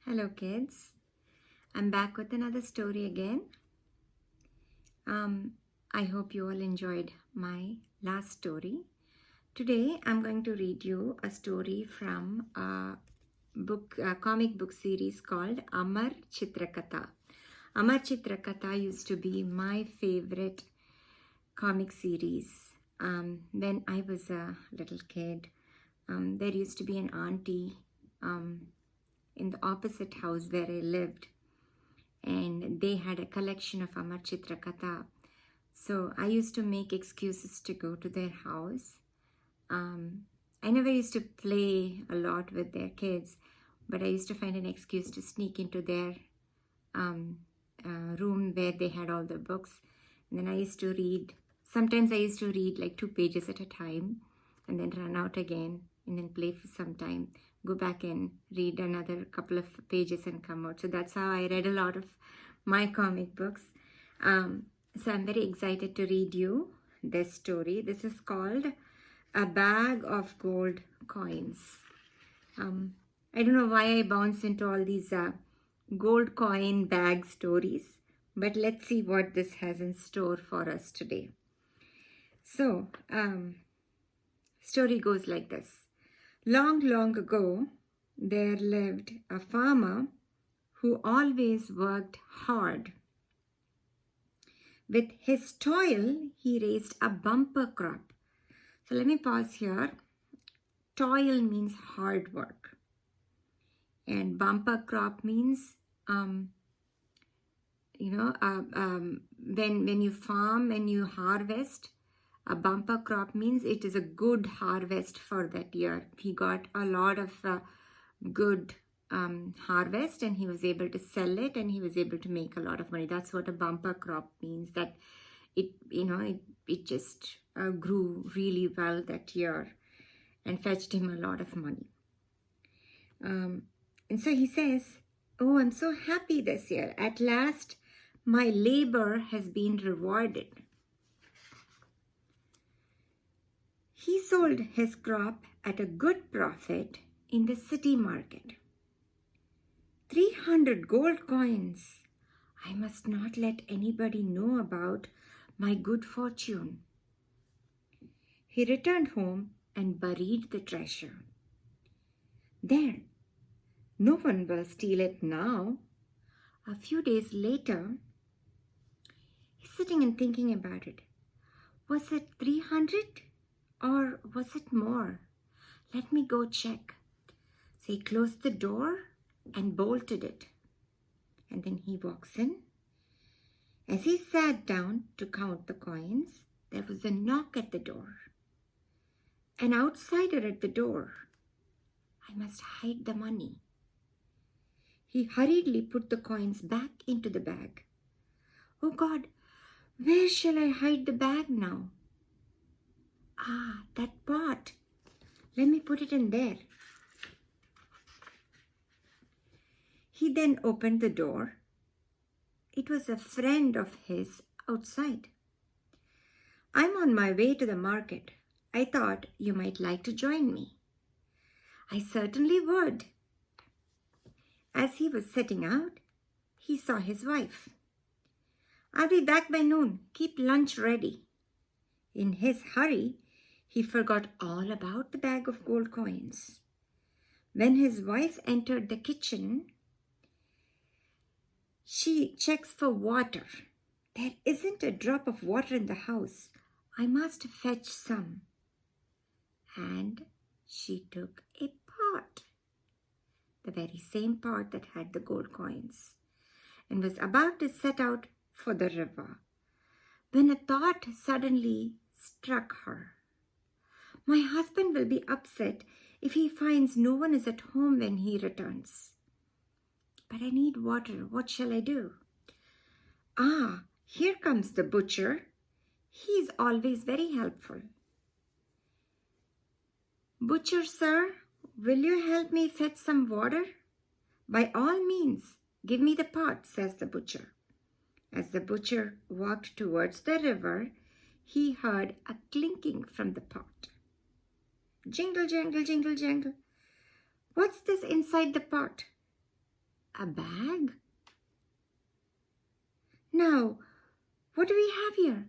Hello kids, I'm back with another story again. I hope you all enjoyed my last story. Today I'm going to read you a story from a comic book series called Amar Chitra Katha. Amar Chitra Katha used to be my favorite comic series. When I was a little kid, there used to be an auntie in the opposite house where I lived, and they had a collection of Amar Chitra Katha. So I used to make excuses to go to their house. I never used to play a lot with their kids, but I used to find an excuse to sneak into their room where they had all the books. And then I used to read. Sometimes I used to read like 2 pages at a time and then run out again and then play for some time, go back and read another couple of pages and come out. So that's how I read a lot of my comic books. So I'm very excited to read you this story. This is called A Bag of Gold Coins. I don't know why I bounce into all these gold coin bag stories, but let's see what this has in store for us today. So, story goes like this. Long, long ago, there lived a farmer who always worked hard. With his toil, he raised a bumper crop. So let me pause here. Toil means hard work. And bumper crop means, when you farm and you harvest, a bumper crop means it is a good harvest for that year. He got a lot of good harvest and he was able to sell it and he was able to make a lot of money. That's what a bumper crop means, that it just grew really well that year and fetched him a lot of money. And so he says, "Oh, I'm so happy this year. At last, my labor has been rewarded." He sold his crop at a good profit in the city market. 300 gold coins. I must not let anybody know about my good fortune. He returned home and buried the treasure. There, no one will steal it now. A few days later, he's sitting and thinking about it. Was it 300 or was it more? Let me go check. So he closed the door and bolted it. And then he walks in. As he sat down to count the coins, there was a knock at the door. An outsider at the door. I must hide the money. He hurriedly put the coins back into the bag. Oh God, where shall I hide the bag now? Ah, that pot. Let me put it in there. He then opened the door. It was a friend of his outside. I'm on my way to the market. I thought you might like to join me. I certainly would. As he was setting out, he saw his wife. I'll be back by noon. Keep lunch ready. In his hurry, he forgot all about the bag of gold coins. When his wife entered the kitchen, she checks for water. There isn't a drop of water in the house. I must fetch some. And she took a pot, the very same pot that had the gold coins, and was about to set out for the river when a thought suddenly struck her. My husband will be upset if he finds no one is at home when he returns. But I need water. What shall I do? Ah, here comes the butcher. He is always very helpful. Butcher, sir, will you help me fetch some water? By all means, give me the pot, says the butcher. As the butcher walked towards the river, he heard a clinking from the pot. Jingle, jangle, jingle, jangle. What's this inside the pot? A bag? Now, what do we have here?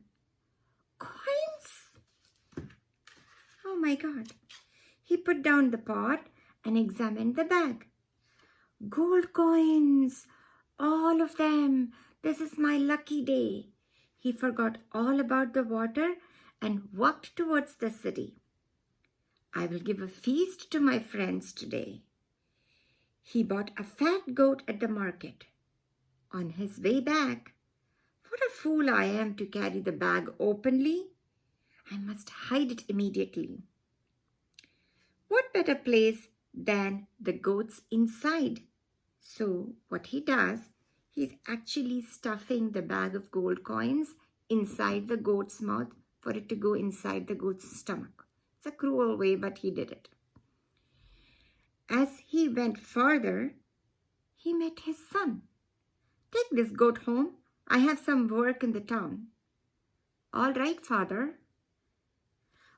Coins? Oh my God. He put down the pot and examined the bag. Gold coins, all of them. This is my lucky day. He forgot all about the water and walked towards the city. I will give a feast to my friends today. He bought a fat goat at the market. On his way back, what a fool I am to carry the bag openly. I must hide it immediately. What better place than the goat's inside? So what he does, he's actually stuffing the bag of gold coins inside the goat's mouth for it to go inside the goat's stomach. It's a cruel way, but he did it. As he went farther, he met his son. Take this goat home. I have some work in the town. All right, father.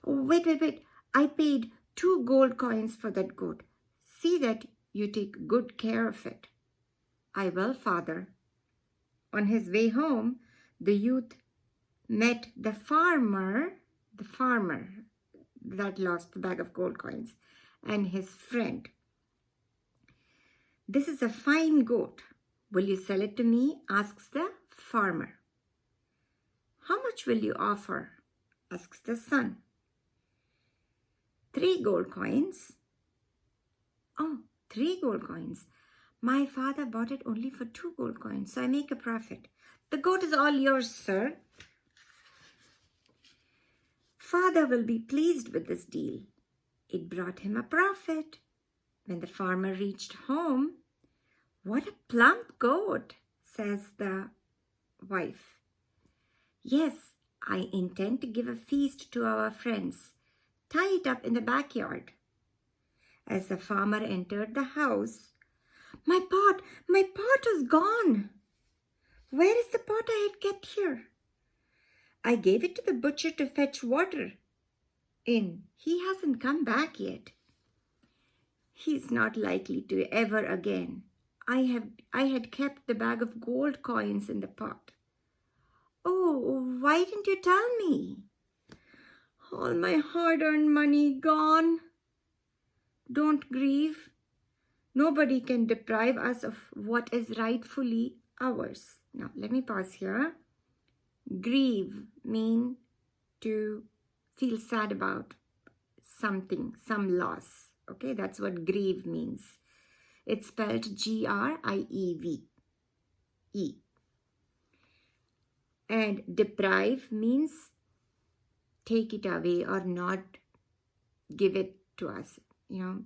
Oh, wait. I paid 2 gold coins for that goat. See that you take good care of it. I will, father. On his way home, the youth met the farmer that lost the bag of gold coins, and his friend. This is a fine goat. Will you sell it to me? Asks the farmer. How much will you offer? Asks the son. 3 gold coins. Oh, 3 gold coins. My father bought it only for 2 gold coins, so I make a profit. The goat is all yours, sir. Father will be pleased with this deal. It brought him a profit. When the farmer reached home, what a plump goat, says the wife. Yes, I intend to give a feast to our friends. Tie it up in the backyard. As the farmer entered the house, my pot is gone. Where is the pot I had kept here? I gave it to the butcher to fetch water in. He hasn't come back yet. He's not likely to ever again. I had kept the bag of gold coins in the pot. Oh, why didn't you tell me? All my hard-earned money gone. Don't grieve. Nobody can deprive us of what is rightfully ours. Now, let me pause here. Grieve mean to feel sad about something, some loss. Okay, that's what grieve means. It's spelled G-R-I-E-V. E. And deprive means take it away or not give it to us.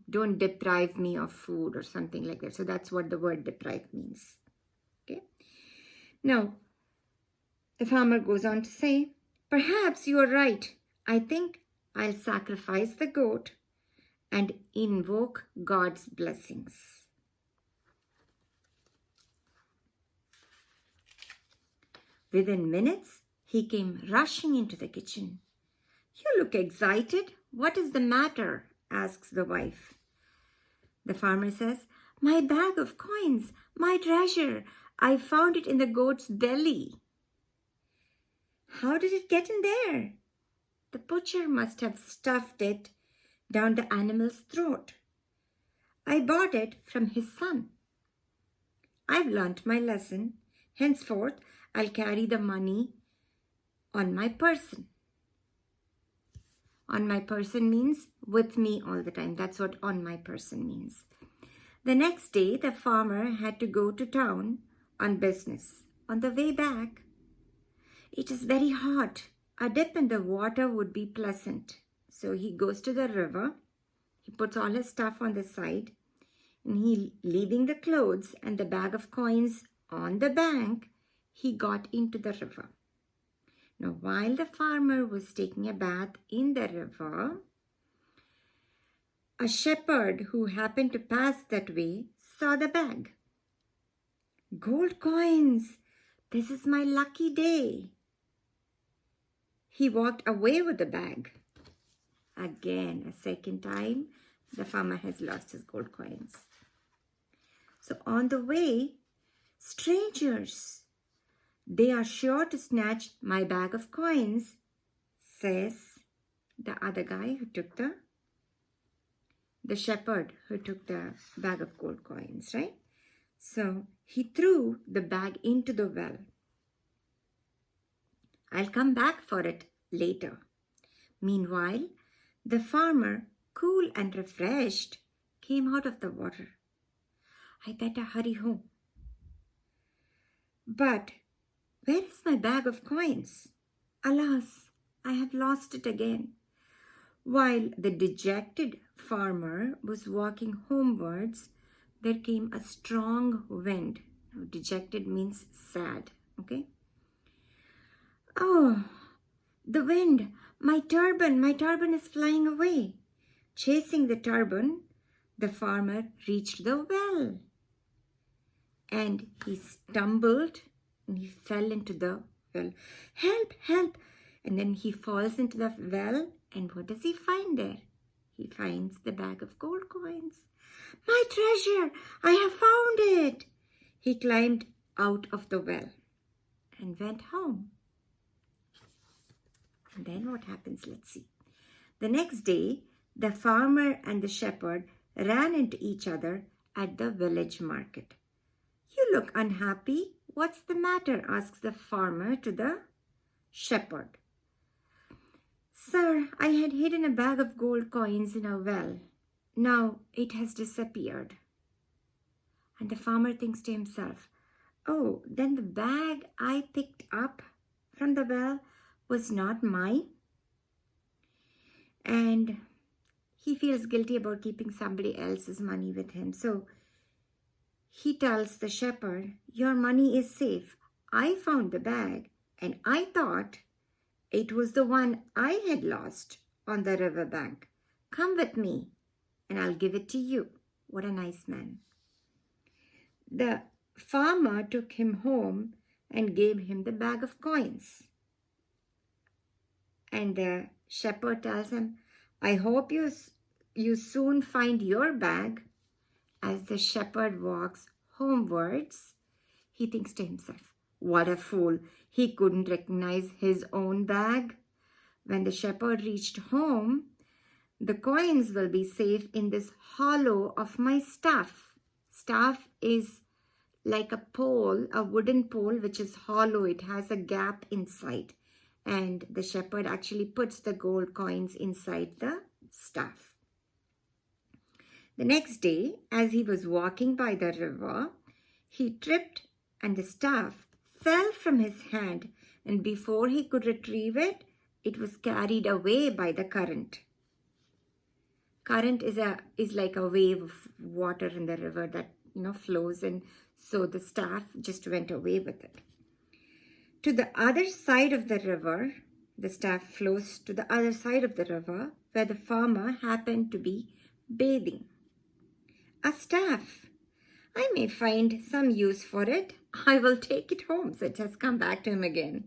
Don't deprive me of food or something like that. So that's what the word deprive means. Okay. Now, the farmer goes on to say, perhaps you are right. I think I'll sacrifice the goat and invoke God's blessings. Within minutes, he came rushing into the kitchen. You look excited. What is the matter? Asks the wife. The farmer says, my bag of coins, my treasure. I found it in the goat's belly. How did it get in there? The butcher must have stuffed it down the animal's throat. I bought it from his son. I've learnt my lesson. Henceforth, I'll carry the money on my person. On my person means with me all the time. That's what on my person means. The next day, the farmer had to go to town on business. On the way back, it is very hot. A dip in the water would be pleasant. So he goes to the river. He puts all his stuff on the side. And leaving the clothes and the bag of coins on the bank, he got into the river. Now, while the farmer was taking a bath in the river, a shepherd who happened to pass that way saw the bag. Gold coins! This is my lucky day. He walked away with the bag. Again, a second time, the farmer has lost his gold coins. So on the way, strangers, they are sure to snatch my bag of coins, says the other guy who took the shepherd who took the bag of gold coins, right? So he threw the bag into the well. I'll come back for it later. Meanwhile, the farmer, cool and refreshed, came out of the water. I better hurry home. But where is my bag of coins? Alas, I have lost it again. While the dejected farmer was walking homewards, there came a strong wind. Now, dejected means sad, okay? Oh, the wind! My turban is flying away. Chasing the turban, the farmer reached the well. And he stumbled and he fell into the well. Help, help! And then he falls into the well, and what does he find there? He finds the bag of gold coins. My treasure! I have found it! He climbed out of the well and went home. And then what happens? Let's see. The next day, the farmer and the shepherd ran into each other at the village market. You look unhappy. What's the matter? Asks the farmer to the shepherd. Sir, I had hidden a bag of gold coins in a well. Now it has disappeared. And the farmer thinks to himself, oh, then the bag I picked up from the well was not mine. And he feels guilty about keeping somebody else's money with him. So he tells the shepherd, your money is safe. I found the bag and I thought it was the one I had lost on the riverbank. Come with me and I'll give it to you. What a nice man. The farmer took him home and gave him the bag of coins. And the shepherd tells him, I hope you soon find your bag. As the shepherd walks homewards, he thinks to himself, what a fool. He couldn't recognize his own bag. When the shepherd reached home, the coins will be safe in this hollow of my staff. Staff is like a pole, a wooden pole which is hollow. It has a gap inside. And the shepherd actually puts the gold coins inside the staff. The next day, as he was walking by the river, he tripped and the staff fell from his hand, and before he could retrieve it, it was carried away by the current. Current is like a wave of water in the river that flows, and so the staff just went away with it. To the other side of the river, the staff flows to the other side of the river where the farmer happened to be bathing. A staff. I may find some use for it. I will take it home. So it has come back to him again.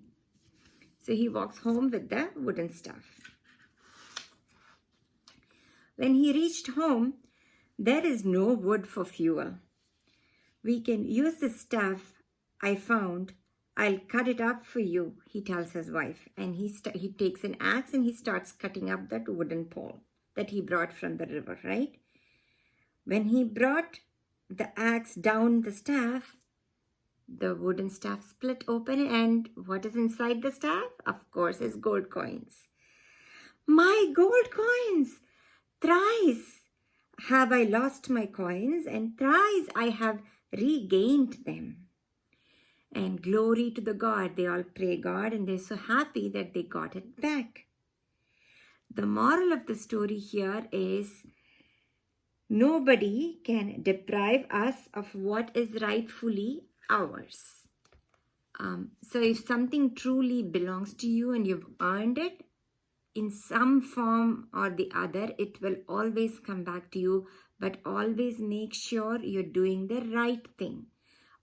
So he walks home with the wooden staff. When he reached home, there is no wood for fuel. We can use the staff I found. I'll cut it up for you, he tells his wife. And he takes an axe and he starts cutting up that wooden pole that he brought from the river, right? When he brought the axe down the staff, the wooden staff split open, and what is inside the staff? Of course, is gold coins. My gold coins! Thrice have I lost my coins, and thrice I have regained them. And glory to the God. They all pray God, and they're so happy that they got it back. The moral of the story here is nobody can deprive us of what is rightfully ours. So if something truly belongs to you and you've earned it, in some form or the other, it will always come back to you. But always make sure you're doing the right thing.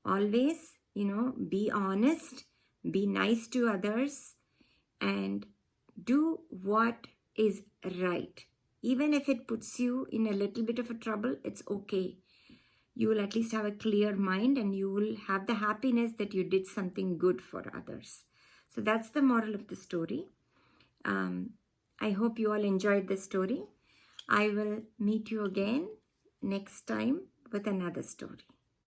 Always, be honest, be nice to others, and do what is right. Even if it puts you in a little bit of a trouble, it's okay. you will at least have a clear mind, and you will have the happiness that you did something good for others. So that's the moral of the story. I hope you all enjoyed the story. I will meet you again next time with another story.